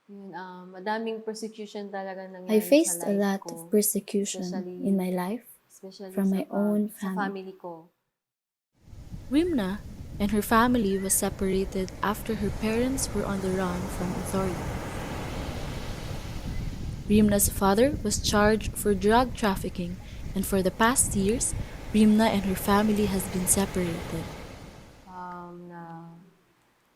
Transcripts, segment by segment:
Yun, madaming persecution talaga I nangyari sa faced a life lot ko. of persecution in my life from my own Sa family. family ko. Rimna and her family was separated after her parents were on the run from authority. Rimna's father was charged for drug trafficking, and for the past years, Rimna and her family has been separated. Na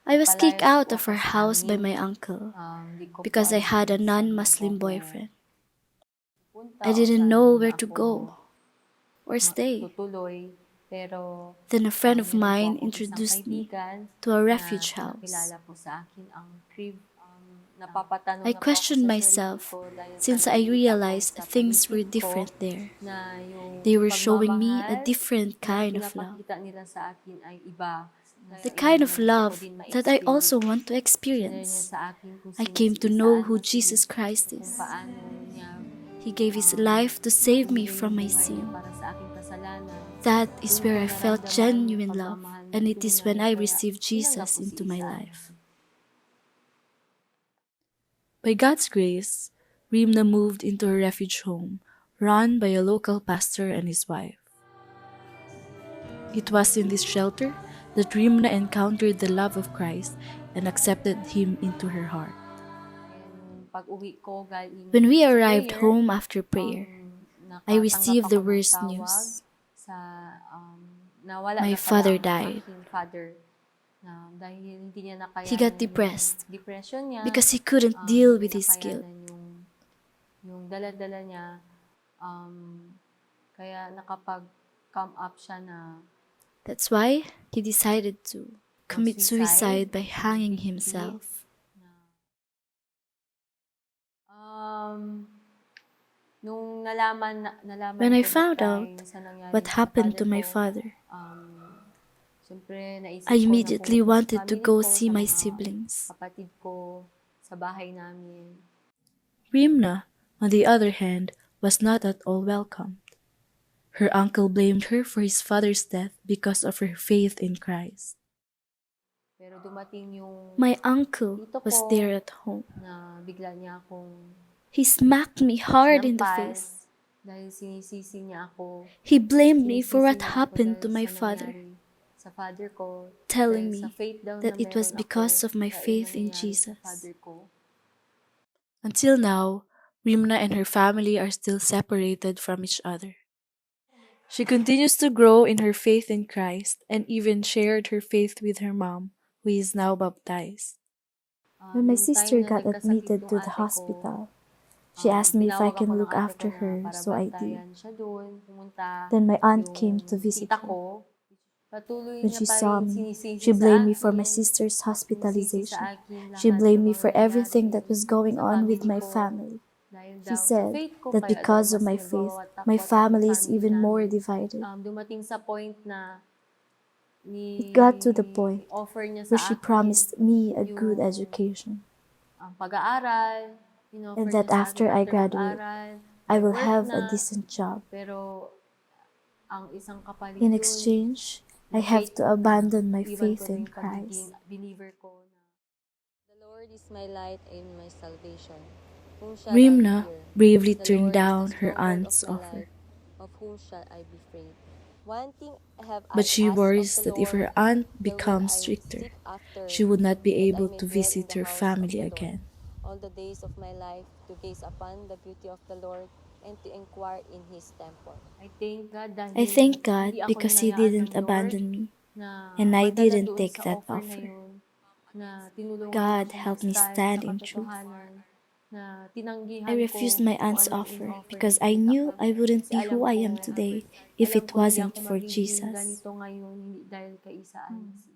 I was kicked napalayas out po of ako our sa house by amin. my uncle Di ko po because I alam had a kung saan man po non-Muslim ako boyfriend. pupunta I o didn't saan know man where to ako go or stay. tutuloy. Pero Then a friend of meron po mine akong isang introduced me kaibigan to a na refuge house. pinakilala po sa akin ang crib. Napapatanong I na po ako questioned sa myself sarili ko dahil sa since I nakikita ko realized sa things were paligid ko different there. na yung They were showing me a pagmamahal different na kind of love. pinapakita nila sa akin ay iba. The kind of Na gusto ko love din that I also ma-experience. want to Sinare niya experience. sa akin kung I came to know who Jesus Christ kung is. paano niya He gave His life to save me binigay from yung my buhay niya sin. para sa aking kasalanan. That is Doon where ko I felt naramdaman genuine yung love, pagmamahal na and it is when tunay, I kaya received tinanggap Jesus ko si into my Isa. life. By God's grace, Rimna moved into a refuge home run by a local pastor and his wife. It was in this shelter that Rimna encountered the love of Christ and accepted Him into her heart. Pag-uwi ko galing When we sa arrived prayer, home after prayer, I nakatanggap received the ako ng worst tawag news. sa nawala My na pala father ang died. aking father. Na dahil hindi niya nakayanan He got yung depressed depression niya, because he couldn't deal hindi with his guilt. nakayanan yung dala-dala niya, kaya nakapag-come up siya na That's why he decided to commit suicide by hanging himself. Nung When I ko that found out time sa nangyari what sa happened to father my ko, father, siyempre naisip I ko na immediately pumunta sa wanted to family go ko, see sa my mga siblings. kapatid ko, sa bahay namin. Rimna, on the other hand, was not at all welcomed. Her uncle blamed her for his father's death because of her faith in Christ. Pero dumating yung My uncle tito was ko there at home. na bigla niya akong He smacked me hard in the sinampal face. dahil sinisisi niya ako. He blamed me for Sinisisi what niya ako happened to dahil my sa father, nangyari sa father ko. telling Dahil sa me faith daw that na it was meron because ako of my sa faith in nangyari sa Jesus. father ko. Until now, Rimna and her family are still separated from each other. She continues to grow in her faith in Christ and even shared her faith with her mom, who is now baptized. When my Yung sister time na got nagkasakit admitted yung to the ate ko, hospital, she asked me if I tinawag ako can ng look ate ko after na her, para so I did. bantayan siya doon, pumunta. Then my aunt Yung came to visit tita her. ko, patuloy When niya she pa saw rin me, sinisisi she sa blamed me akin. for my sister's Sinisisi hospitalization. sa akin She lahat blamed ng me mga for everything nangyari that was going sa on with family my ko. family. Dahil She daw sa said faith ko, that kaya daw because of mas my faith, nagwawatak my watak family yung is even more namin. divided. Dumating sa point na It got to the point offer niya where sa she akin promised me a good yung education, ang pag-aaral, and in-offer that niya sa after akin I after graduate, mag-aral, I may will work have a na, decent job. pero ang isang kapalit In dun, exchange, I yung have faith to ko na abandon my iwan faith ko na in yung pagiging Christ. believer ko na the Lord is my light and my salvation. Whom shall I Rimna fear? bravely The turned Lord is the down her stronghold of aunt's my offer, life. Of whom shall I be afraid? One thing have but I she asked of worries the that if Lord, her aunt the will becomes I stricter, seek after, she would not be that I able may to dwell in visit the her house of family the Lord again. all the days of my life, to gaze upon the beauty of the Lord and to inquire in His temple. I thank God dahil I thank God hindi ako because He hinayaan didn't ng Lord abandon me, na and I madala didn't doon take sa that offer na offer. yun, na tinulungan God ako helped me mag-stand stand sa in truth. katotohanan, na I tinanggihan refused ko my kung aunt's ano yung offer offer because ng I tita knew ko. I wouldn't Kasi be who I am today if it alam ko hindi wasn't ako for magiging Jesus. ganito ngayon, hindi dahil kay Isa Alisi.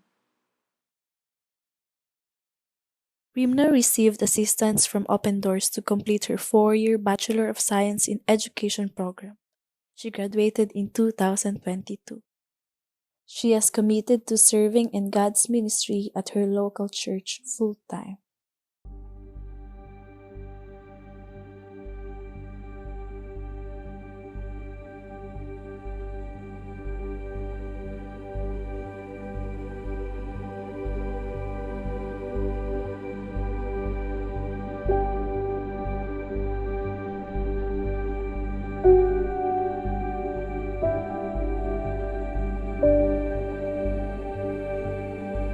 Rimna received assistance from Open Doors to complete her 4-year Bachelor of Science in Education program. She graduated in 2022. She has committed to serving in God's ministry at her local church full-time.